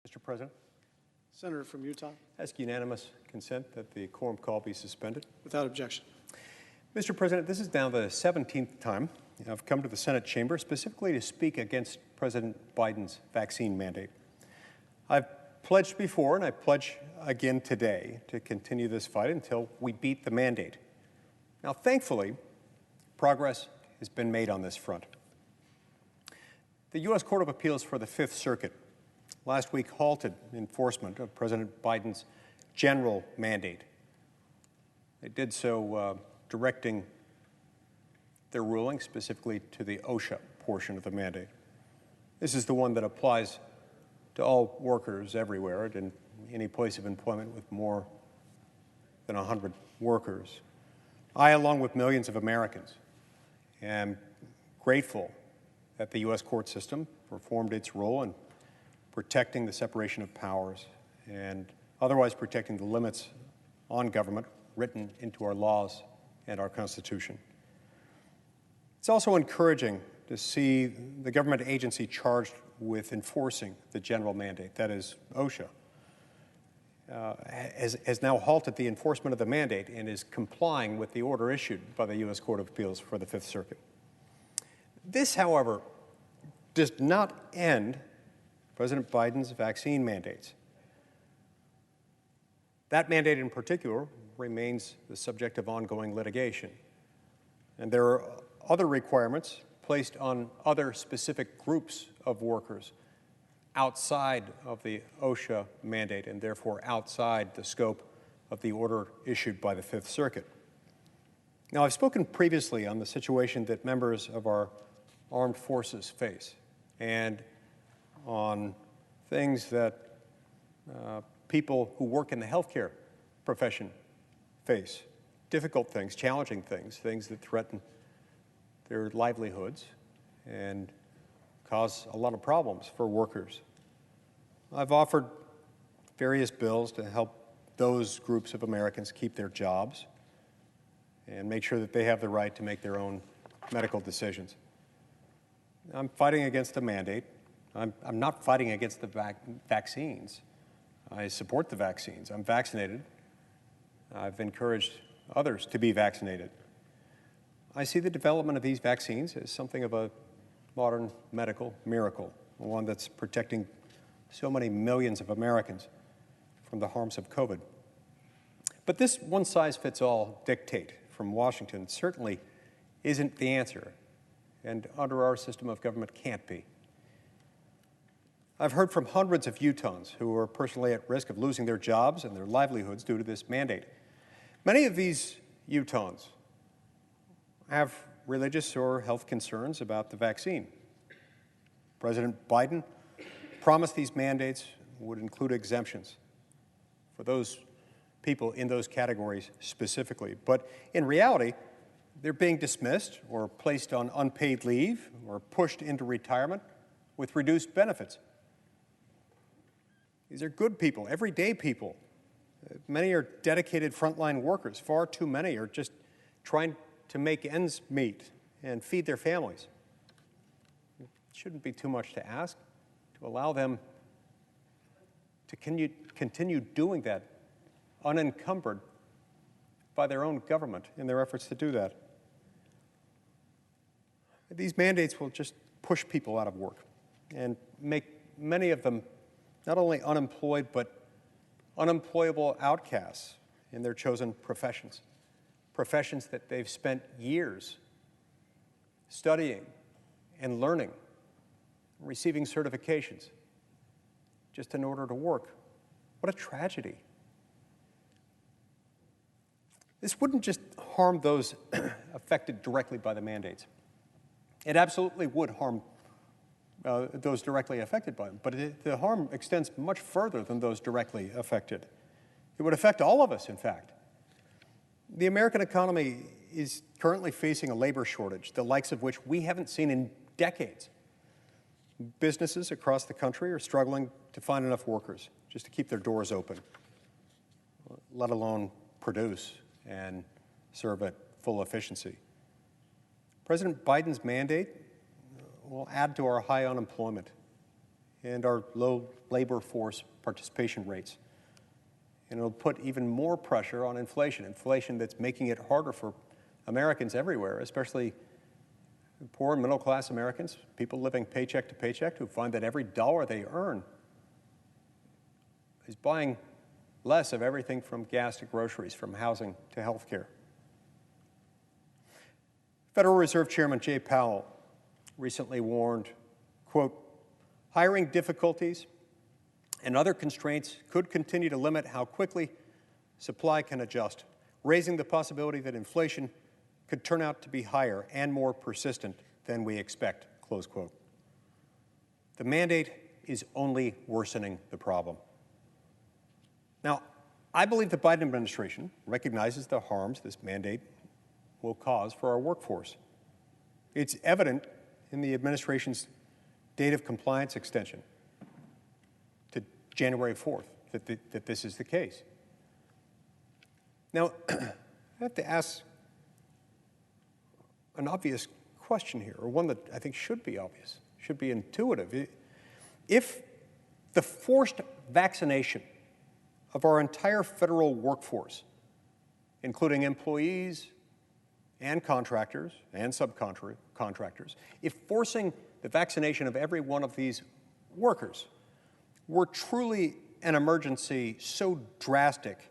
Mr. President, Senator from Utah. ask unanimous consent that the quorum call be suspended. Without objection. Mr. President, this is now the 17th time I've come to the Senate chamber specifically to speak against President Biden's vaccine mandate. I've pledged before, and I pledge again today, to continue this fight until we beat the mandate. Now, thankfully, progress has been made on this front. The U.S. Court of Appeals for the Fifth Circuit last week halted enforcement of President Biden's general mandate. They did so directing their ruling specifically to the OSHA portion of the mandate. This is the one that applies to all workers everywhere and in any place of employment with more than 100 workers. I, along with millions of Americans, am grateful that the U.S. court system performed its role in protecting the separation of powers and otherwise protecting the limits on government written into our laws and our Constitution. It's also encouraging to see the government agency charged with enforcing the general mandate, that is OSHA, has now halted the enforcement of the mandate and is complying with the order issued by the U.S. Court of Appeals for the Fifth Circuit. This, however, does not end President Biden's vaccine mandates. That mandate in particular remains the subject of ongoing litigation. And there are other requirements placed on other specific groups of workers outside of the OSHA mandate and therefore outside the scope of the order issued by the Fifth Circuit. Now, I've spoken previously on the situation that members of our armed forces face and on things that people who work in the healthcare profession face, difficult things, challenging things, things that threaten their livelihoods and cause a lot of problems for workers. I've offered various bills to help those groups of Americans keep their jobs and make sure that they have the right to make their own medical decisions. I'm fighting against the mandate. I'm not fighting against the vaccines. I support the vaccines. I'm vaccinated. I've encouraged others to be vaccinated. I see the development of these vaccines as something of a modern medical miracle, one that's protecting so many millions of Americans from the harms of COVID. But this one-size-fits-all dictate from Washington certainly isn't the answer, and under our system of government can't be. I've heard from hundreds of Utahns who are personally at risk of losing their jobs and their livelihoods due to this mandate. Many of these Utahns have religious or health concerns about the vaccine. President Biden promised these mandates would include exemptions for those people in those categories specifically. But in reality, they're being dismissed or placed on unpaid leave or pushed into retirement with reduced benefits. These are good people, everyday people. Many are dedicated frontline workers. Far too many are just trying to make ends meet and feed their families. It shouldn't be too much to ask to allow them to continue doing that unencumbered by their own government in their efforts to do that. These mandates will just push people out of work and make many of them not only unemployed, but unemployable outcasts in their chosen professions, professions that they've spent years studying and learning, receiving certifications, just in order to work. What a tragedy. This wouldn't just harm those affected directly by the mandates. It absolutely would harm those directly affected by them, but the harm extends much further than those directly affected. It would affect all of us, in fact. The American economy is currently facing a labor shortage, the likes of which we haven't seen in decades. Businesses across the country are struggling to find enough workers just to keep their doors open, let alone produce and serve at full efficiency. President Biden's mandate will add to our high unemployment and our low labor force participation rates. And it'll put even more pressure on inflation that's making it harder for Americans everywhere, especially poor and middle-class Americans, people living paycheck to paycheck, who find that every dollar they earn is buying less of everything from gas to groceries, from housing to health care. Federal Reserve Chairman Jay Powell recently warned, quote, hiring difficulties and other constraints could continue to limit how quickly supply can adjust, raising the possibility that inflation could turn out to be higher and more persistent than we expect, close quote. The mandate is only worsening the problem. Now, I believe the Biden administration recognizes the harms this mandate will cause for our workforce. It's evident in the administration's date of compliance extension to January 4th that this is the case. Now, I have to ask an obvious question here, or one that I think should be obvious, should be intuitive. If the forced vaccination of our entire federal workforce, including employees and contractors and subcontractors, if forcing the vaccination of every one of these workers were truly an emergency so drastic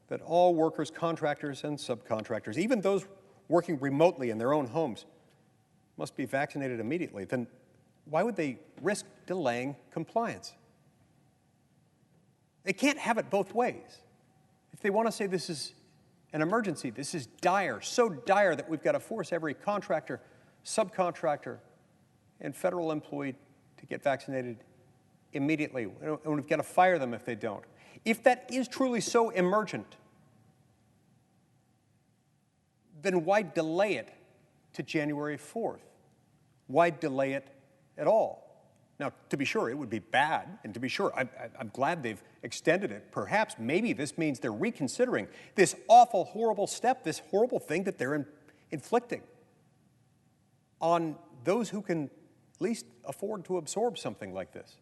that all workers, contractors, and subcontractors, even those working remotely in their own homes, must be vaccinated immediately, then why would they risk delaying compliance? They can't have it both ways. If they want to say this is an emergency, this is dire, so dire that we've got to force every contractor, subcontractor, and federal employee to get vaccinated immediately, and we've got to fire them if they don't. If that is truly so emergent, then why delay it to January 4th? Why delay it at all? Now, to be sure, it would be bad, and to be sure, I'm glad they've extended it. Perhaps, maybe this means they're reconsidering this awful, horrible step, this horrible thing that they're inflicting on those who can at least afford to absorb something like this.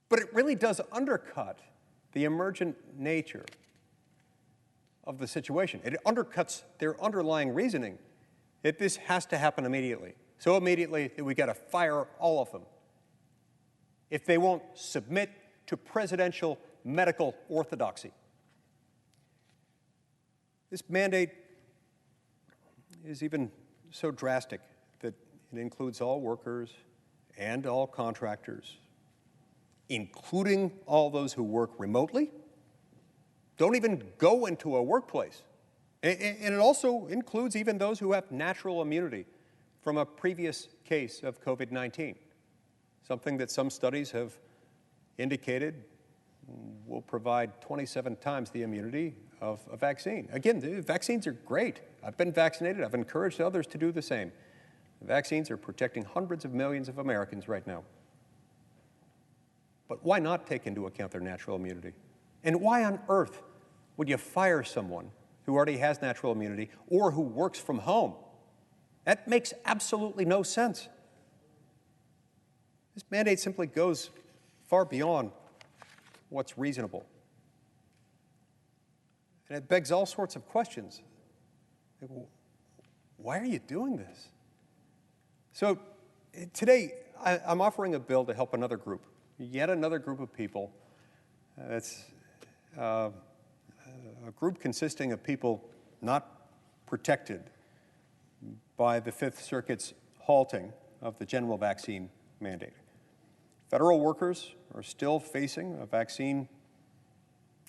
But it really does undercut the emergent nature of the situation. It undercuts their underlying reasoning that this has to happen immediately. So immediately that we got to fire all of them if they won't submit to presidential medical orthodoxy. This mandate is even so drastic that it includes all workers and all contractors, including all those who work remotely, don't even go into a workplace. And it also includes even those who have natural immunity from a previous case of COVID-19, something that some studies have indicated will provide 27 times the immunity of a vaccine. Again, the vaccines are great. I've been vaccinated. I've encouraged others to do the same. The vaccines are protecting hundreds of millions of Americans right now. But why not take into account their natural immunity? And why on earth would you fire someone who already has natural immunity or who works from home? That makes absolutely no sense. This mandate simply goes far beyond what's reasonable. And it begs all sorts of questions. Like, well, why are you doing this? So today, I'm offering a bill to help another group, yet another group of people. It's a group consisting of people not protected by the Fifth Circuit's halting of the general vaccine mandate. Federal workers are still facing a vaccine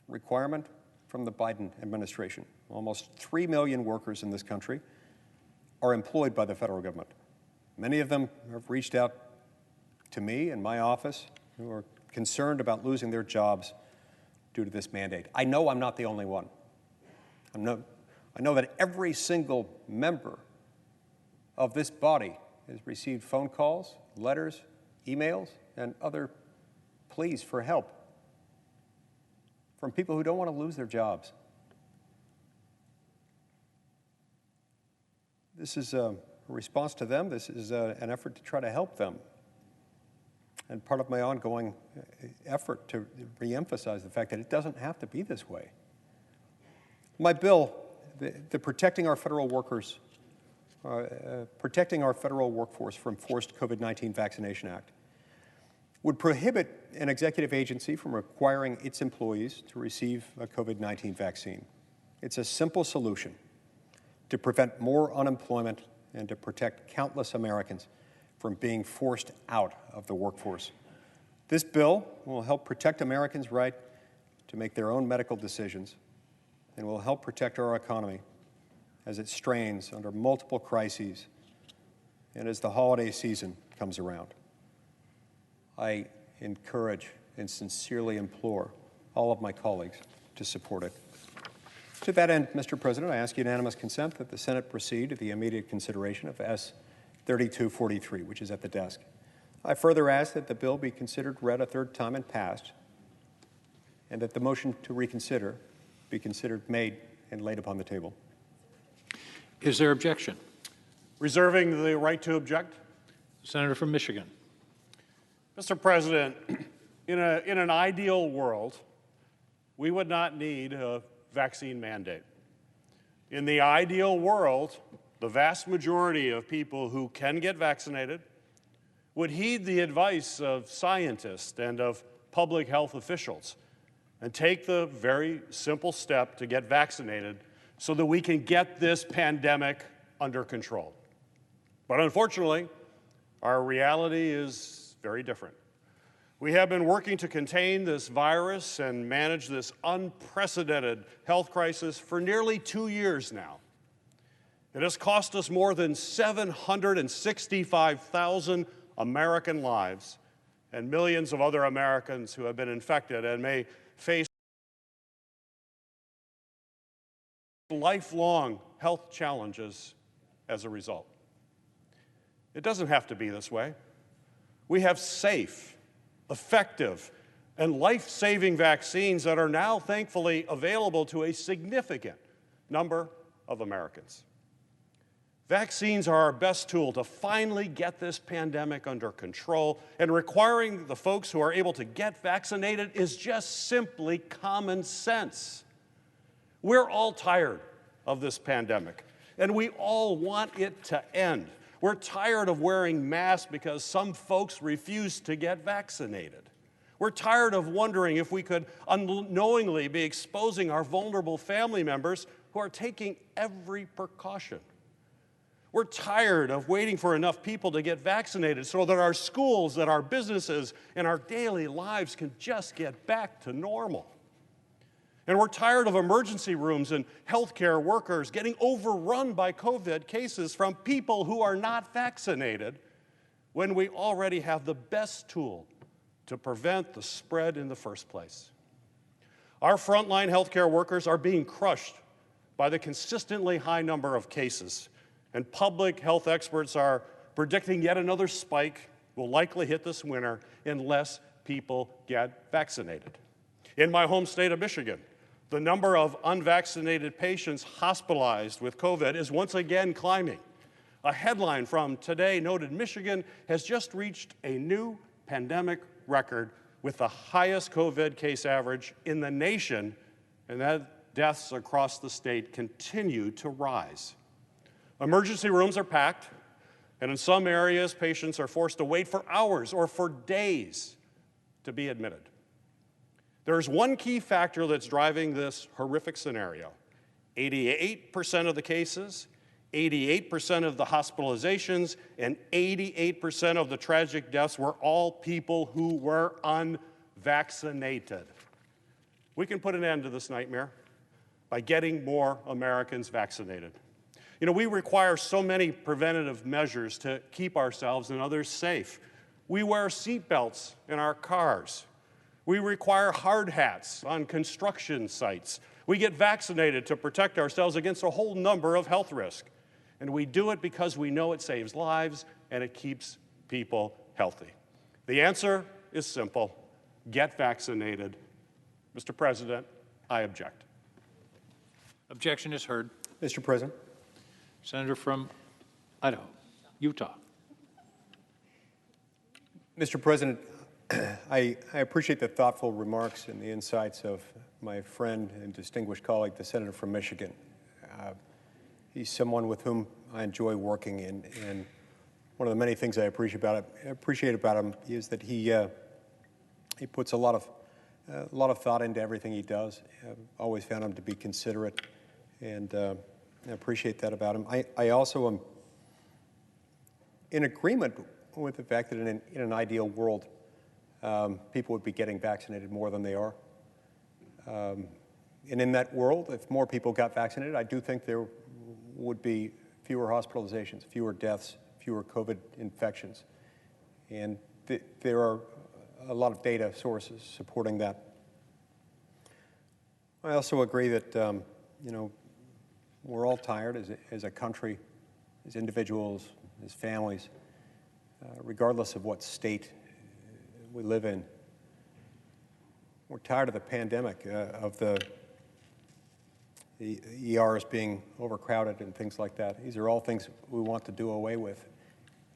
requirement from the Biden administration. Almost 3 million workers in this country are employed by the federal government. Many of them have reached out to me and my office who are concerned about losing their jobs due to this mandate. I know I'm not the only one. I know that every single member of this body has received phone calls, letters, emails, and other pleas for help from people who don't want to lose their jobs. This is a In response to them, this is an effort to try to help them. And part of my ongoing effort to reemphasize the fact that it doesn't have to be this way. My bill, the Protecting Our Federal Workers, Protecting Our Federal Workforce from Forced COVID-19 Vaccination Act, would prohibit an executive agency from requiring its employees to receive a COVID-19 vaccine. It's a simple solution to prevent more unemployment and to protect countless Americans from being forced out of the workforce. This bill will help protect Americans' right to make their own medical decisions and will help protect our economy as it strains under multiple crises and as the holiday season comes around. I encourage and sincerely implore all of my colleagues to support it. To that end, Mr. President, I ask unanimous consent that the Senate proceed to the immediate consideration of S. 3243, which is at the desk. I further ask that the bill be considered read a third time and passed, and that the motion to reconsider be considered made and laid upon the table. Is there objection? Reserving the right to object. Senator from Michigan. Mr. President, in an ideal world, we would not need a vaccine mandate. In the ideal world, the vast majority of people who can get vaccinated would heed the advice of scientists and of public health officials and take the very simple step to get vaccinated so that we can get this pandemic under control. But unfortunately, our reality is very different. We have been working to contain this virus and manage this unprecedented health crisis for nearly 2 years now. It has cost us more than 765,000 American lives and millions of other Americans who have been infected and may face lifelong health challenges as a result. It doesn't have to be this way. We have safe, effective, and life-saving vaccines that are now thankfully available to a significant number of Americans. Vaccines are our best tool to finally get this pandemic under control, and requiring the folks who are able to get vaccinated is just simply common sense. We're all tired of this pandemic, and we all want it to end. We're tired of wearing masks because some folks refuse to get vaccinated. We're tired of wondering if we could unknowingly be exposing our vulnerable family members who are taking every precaution. We're tired of waiting for enough people to get vaccinated so that our schools, that our businesses, and our daily lives can just get back to normal. And we're tired of emergency rooms and healthcare workers getting overrun by COVID cases from people who are not vaccinated when we already have the best tool to prevent the spread in the first place. Our frontline healthcare workers are being crushed by the consistently high number of cases, and public health experts are predicting yet another spike will likely hit this winter unless people get vaccinated. In my home state of Michigan, the number of unvaccinated patients hospitalized with COVID is once again climbing. A headline from today noted Michigan has just reached a new pandemic record with the highest COVID case average in the nation, and that deaths across the state continue to rise. Emergency rooms are packed, and in some areas, patients are forced to wait for hours or for days to be admitted. There's one key factor that's driving this horrific scenario. 88% of the cases, 88% of the hospitalizations, and 88% of the tragic deaths were all people who were unvaccinated. We can put an end to this nightmare by getting more Americans vaccinated. You know, we require so many preventative measures to keep ourselves and others safe. We wear seatbelts in our cars. We require hard hats on construction sites. We get vaccinated to protect ourselves against a whole number of health risks. And we do it because we know it saves lives and it keeps people healthy. The answer is simple. Get vaccinated. Mr. President, I object. Objection is heard. Mr. President. Senator from Idaho. Utah. Mr. President, I appreciate the thoughtful remarks and the insights of my friend and distinguished colleague, the senator from Michigan. He's someone with whom I enjoy working, and one of the many things I appreciate about him is that he puts a lot of thought into everything he does. I've always found him to be considerate, and I appreciate that about him. I also am in agreement with the fact that in an ideal world, people would be getting vaccinated more than they are. And in that world, if more people got vaccinated, I do think there would be fewer hospitalizations, fewer deaths, fewer COVID infections. And there are a lot of data sources supporting that. I also agree that, we're all tired as a country, as individuals, as families, regardless of what state we live in. We're tired of the pandemic, of the ERs being overcrowded and things like that. These are all things we want to do away with.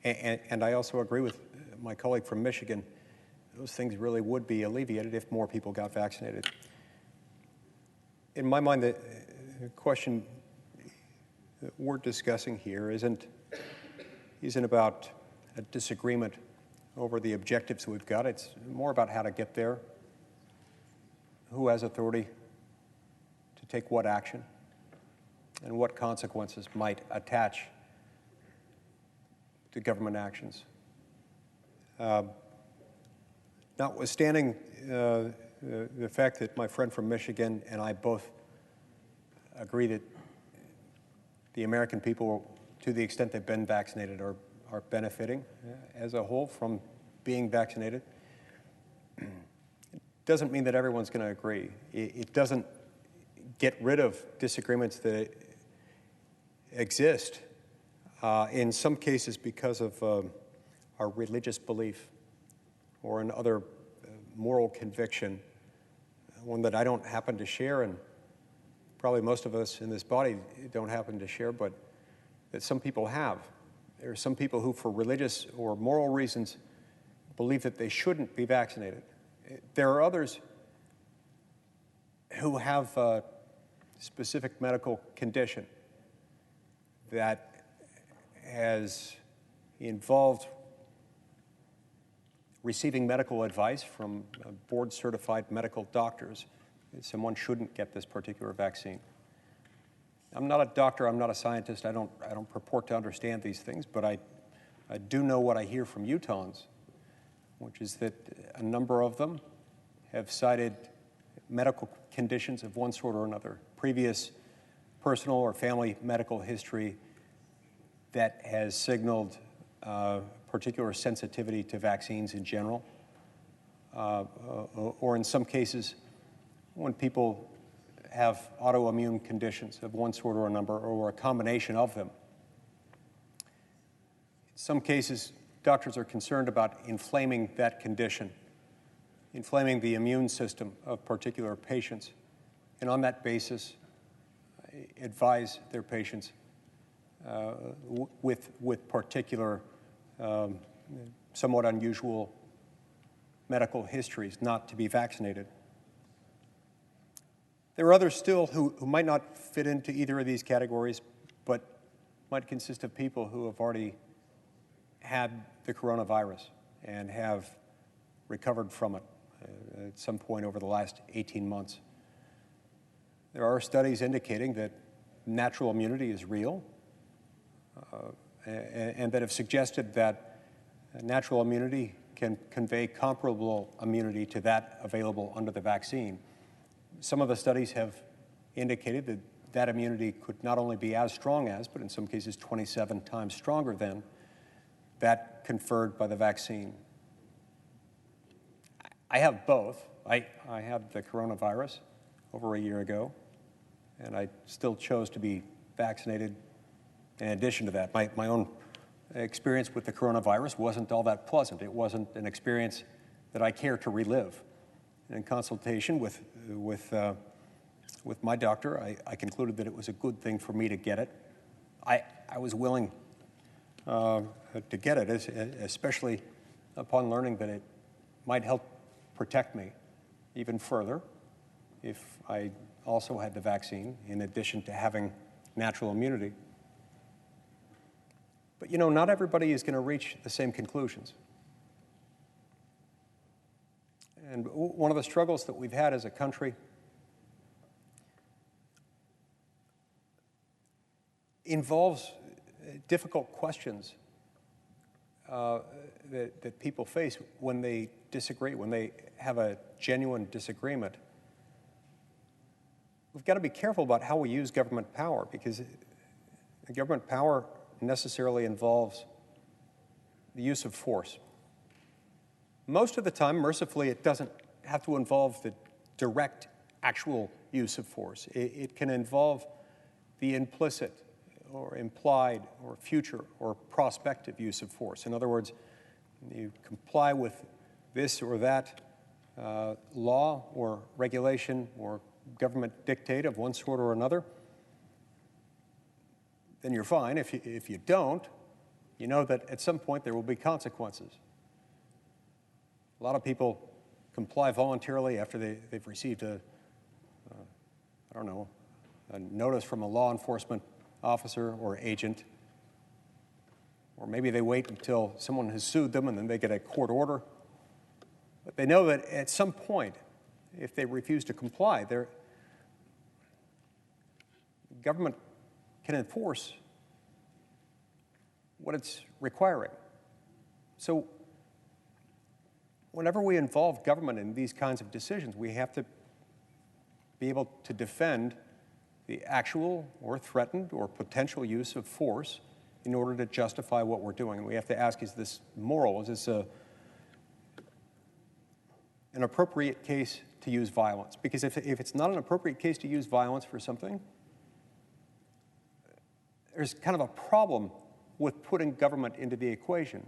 And I also agree with my colleague from Michigan. Those things really would be alleviated if more people got vaccinated. In my mind, the question that we're discussing here isn't about a disagreement over the objectives we've got. It's more about how to get there, who has authority to take what action, and what consequences might attach to government actions. Notwithstanding the fact that my friend from Michigan and I both agree that the American people, to the extent they've been vaccinated, are benefiting as a whole from being vaccinated, it doesn't mean that everyone's going to agree. It doesn't get rid of disagreements that exist, in some cases because of our religious belief or another moral conviction, one that I don't happen to share, and probably most of us in this body don't happen to share, but that some people have. There are some people who, for religious or moral reasons, believe that they shouldn't be vaccinated. There are others who have a specific medical condition that has involved receiving medical advice from board-certified medical doctors that someone shouldn't get this particular vaccine. I'm not a doctor, I'm not a scientist, I don't purport to understand these things, but I do know what I hear from Utahns, which is that a number of them have cited medical conditions of one sort or another, previous personal or family medical history that has signaled particular sensitivity to vaccines in general, or in some cases, when people have autoimmune conditions of one sort or another, or a combination of them. In some cases, doctors are concerned about inflaming that condition, inflaming the immune system of particular patients, and on that basis, advise their patients with particular, somewhat unusual medical histories not to be vaccinated. There are others still who might not fit into either of these categories, but might consist of people who have already had the coronavirus and have recovered from it at some point over the last 18 months. There are studies indicating that natural immunity is real, and that have suggested that natural immunity can convey comparable immunity to that available under the vaccine. Some of the studies have indicated that that immunity could not only be as strong as, but in some cases 27 times stronger than, that conferred by the vaccine. I have both. I had the coronavirus over a year ago, and I still chose to be vaccinated in addition to that. My own experience with the coronavirus wasn't all that pleasant. It wasn't an experience that I care to relive. And in consultation with my doctor, I concluded that it was a good thing for me to get it. I was willing to get it, especially upon learning that it might help protect me even further if I also had the vaccine, in addition to having natural immunity. But you know, not everybody is going to reach the same conclusions. And one of the struggles that we've had as a country involves difficult questions that people face when they disagree, when they have a genuine disagreement. We've got to be careful about how we use government power, because government power necessarily involves the use of force. Most of the time, mercifully, it doesn't have to involve the direct, actual use of force. It can involve the implicit or implied or future or prospective use of force. In other words, you comply with this or that law or regulation or government dictate of one sort or another, then you're fine. If you don't, you know that at some point there will be consequences. A lot of people comply voluntarily after they've received a notice from a law enforcement officer or agent, or maybe they wait until someone has sued them and then they get a court order. But they know that at some point, if they refuse to comply, the government can enforce what it's requiring. So whenever we involve government in these kinds of decisions, we have to be able to defend the actual or threatened or potential use of force in order to justify what we're doing. And we have to ask, is this moral? Is this an appropriate case to use violence? Because if it's not an appropriate case to use violence for something, there's kind of a problem with putting government into the equation,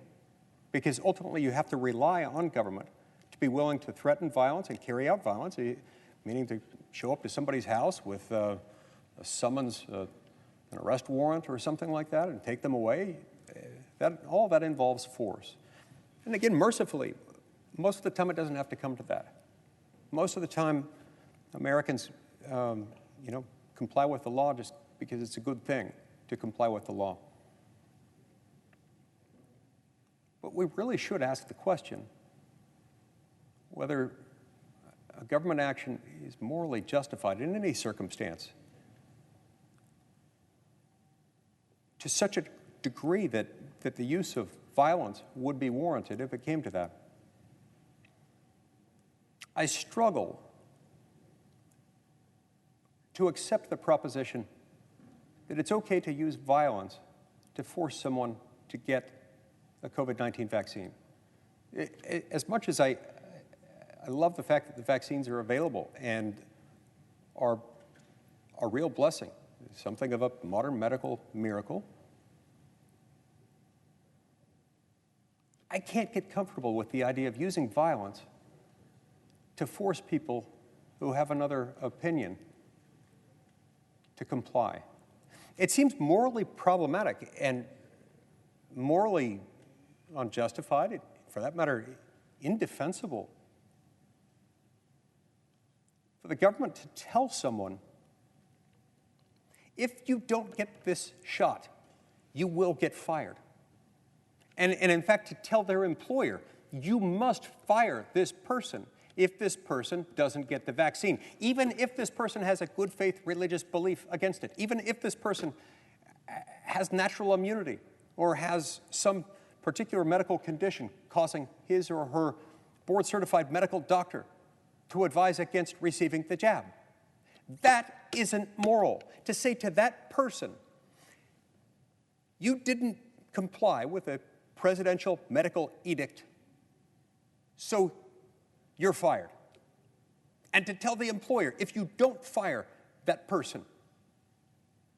because ultimately you have to rely on government to be willing to threaten violence and carry out violence, meaning to show up to somebody's house with a summons, an arrest warrant or something like that, and take them away. All that involves force. And again, mercifully, most of the time it doesn't have to come to that. Most of the time, Americans, comply with the law just because it's a good thing to comply with the law. But we really should ask the question whether a government action is morally justified in any circumstance to such a degree that the use of violence would be warranted if it came to that. I struggle to accept the proposition that it's okay to use violence to force someone to get a COVID-19 vaccine. As much as I love the fact that the vaccines are available and are a real blessing, something of a modern medical miracle, I can't get comfortable with the idea of using violence to force people who have another opinion to comply. It seems morally problematic and morally unjustified, for that matter, indefensible, for the government to tell someone, if you don't get this shot, you will get fired. And in fact, to tell their employer, you must fire this person if this person doesn't get the vaccine, even if this person has a good faith religious belief against it, even if this person has natural immunity or has some particular medical condition causing his or her board-certified medical doctor to advise against receiving the jab. That isn't moral. To say to that person, you didn't comply with a presidential medical edict, so you're fired. And to tell the employer, if you don't fire that person,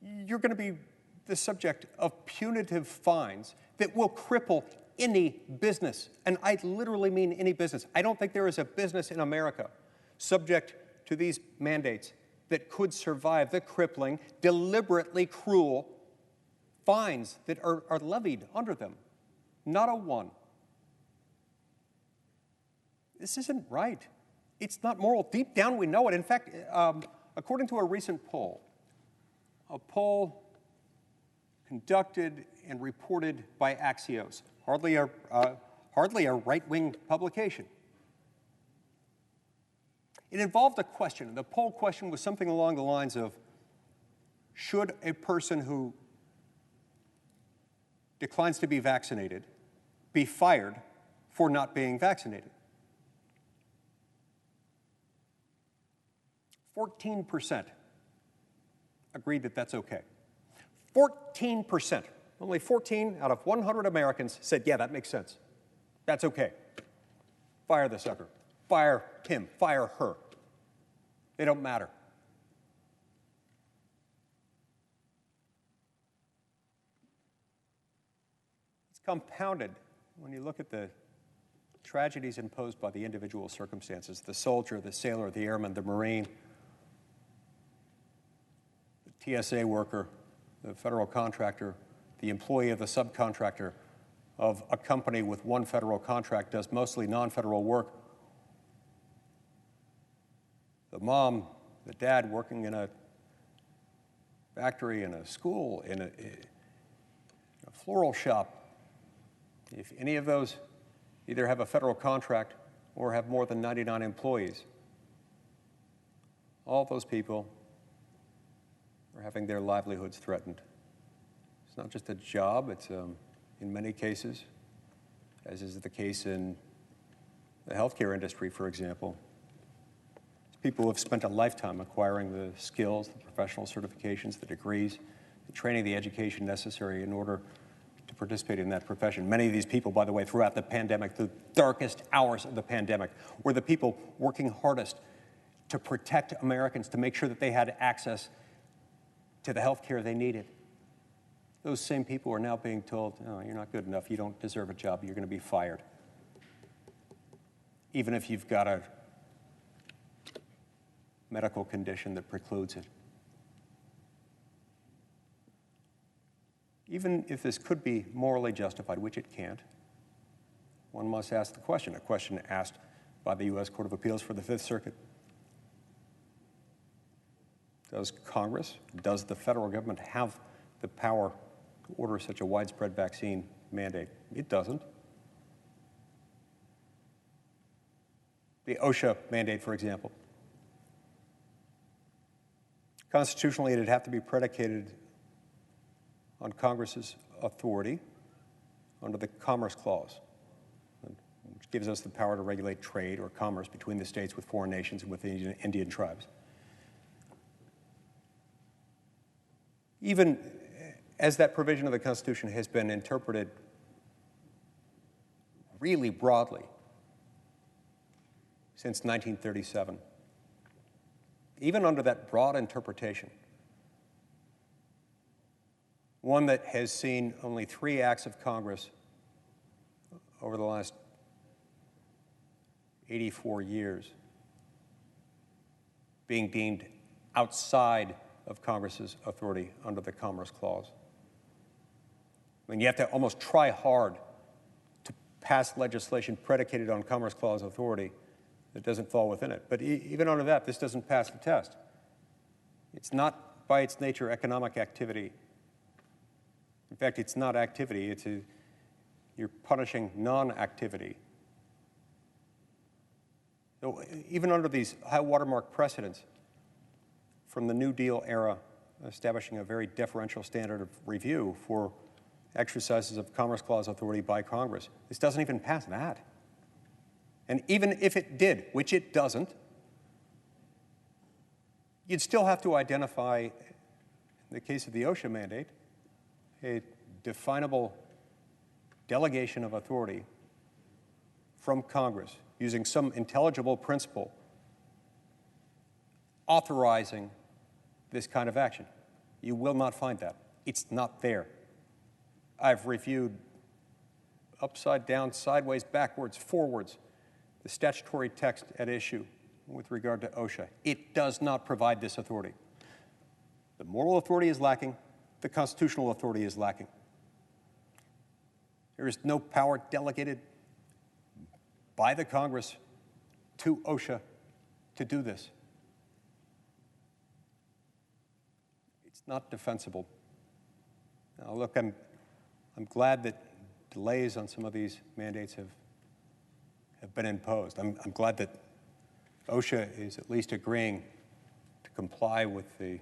you're going to be the subject of punitive fines that will cripple any business. And I literally mean any business. I don't think there is a business in America subject to these mandates that could survive the crippling, deliberately cruel fines that are levied under them. Not a one. This isn't right. It's not moral. Deep down, we know it. In fact, according to a recent poll, a poll conducted and reported by Axios, hardly a right-wing publication. It involved a question. The poll question was something along the lines of, should a person who declines to be vaccinated be fired for not being vaccinated? 14% agreed that that's okay. 14%, only 14 out of 100 Americans said, yeah, that makes sense. That's okay. Fire the sucker. Fire him. Fire her. They don't matter. It's compounded when you look at the tragedies imposed by the individual circumstances, the soldier, the sailor, the airman, the Marine, the TSA worker, the federal contractor, the employee of the subcontractor of a company with one federal contract does mostly non-federal work. The mom, the dad working in a factory, in a school, in a floral shop. If any of those either have a federal contract or have more than 99 employees, all those people are having their livelihoods threatened. It's not just a job, it's in many cases, as is the case in the healthcare industry, for example. People who have spent a lifetime acquiring the skills, the professional certifications, the degrees, the training, the education necessary in order to participate in that profession. Many of these people, by the way, throughout the pandemic, the darkest hours of the pandemic, were the people working hardest to protect Americans, to make sure that they had access to the health care they needed. Those same people are now being told, oh, you're not good enough, you don't deserve a job, you're going to be fired. Even if you've got a medical condition that precludes it. Even if this could be morally justified, which it can't, one must ask the question, a question asked by the U.S. Court of Appeals for the Fifth Circuit. Does Congress, does the federal government have the power to order such a widespread vaccine mandate? It doesn't. The OSHA mandate, for example. Constitutionally, it'd have to be predicated on Congress's authority under the Commerce Clause, which gives us the power to regulate trade or commerce between the states with foreign nations and with the Indian tribes. Even as that provision of the Constitution has been interpreted really broadly since 1937, even under that broad interpretation, one that has seen only 3 acts of Congress over the last 84 years being deemed outside of Congress's authority under the Commerce Clause. I mean, you have to almost try hard to pass legislation predicated on Commerce Clause authority that doesn't fall within it. But even under that, this doesn't pass the test. It's not, by its nature, economic activity. In fact, it's not activity. You're punishing non-activity. So even under these high watermark precedents from the New Deal era, establishing a very deferential standard of review for exercises of Commerce Clause authority by Congress, this doesn't even pass that. And even if it did, which it doesn't, you'd still have to identify, in the case of the OSHA mandate, a definable delegation of authority from Congress using some intelligible principle authorizing this kind of action. You will not find that. It's not there. I've reviewed upside down, sideways, backwards, forwards, the statutory text at issue with regard to OSHA. It does not provide this authority. The moral authority is lacking. the constitutional authority is lacking. There is no power delegated by the Congress to OSHA to do this. It's not defensible. Now, look, I'm glad that delays on some of these mandates have been imposed. I'm glad that OSHA is at least agreeing to comply with the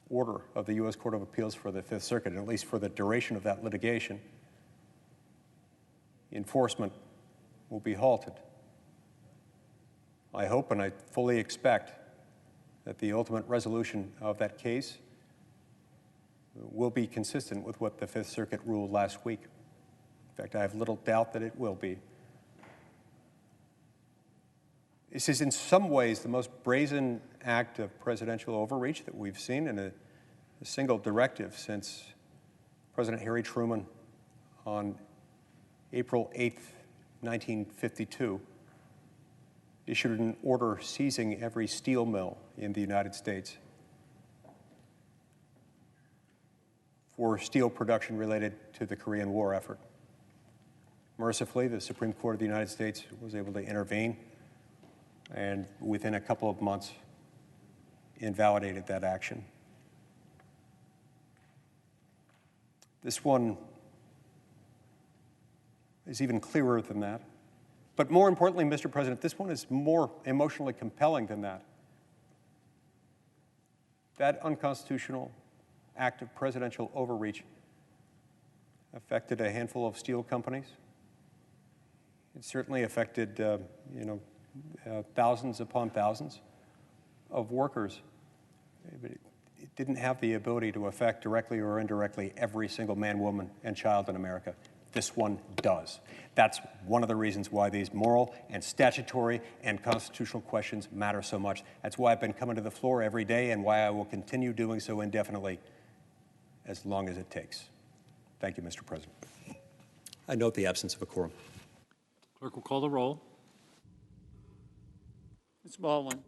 order of the U.S. Court of Appeals for the Fifth Circuit, and at least for the duration of that litigation, enforcement will be halted. I hope and I fully expect that the ultimate resolution of that case will be consistent with what the Fifth Circuit ruled last week. In fact, I have little doubt that it will be. This is in some ways the most brazen act of presidential overreach that we've seen in a single directive since President Harry Truman on April 8th, 1952, issued an order seizing every steel mill in the United States for steel production related to the Korean War effort. Mercifully, the Supreme Court of the United States was able to intervene and within a couple of months invalidated that action. This one is even clearer than that. But more importantly, Mr. President, this one is more emotionally compelling than that. That unconstitutional act of presidential overreach affected a handful of steel companies. It certainly affected, thousands upon thousands of workers. But it didn't have the ability to affect directly or indirectly every single man, woman, and child in America. This one does. That's one of the reasons why these moral and statutory and constitutional questions matter so much. That's why I've been coming to the floor every day and why I will continue doing so indefinitely as long as it takes. Thank you, Mr. President. I note the absence of a quorum. Clerk will call the roll. Mr. Baldwin.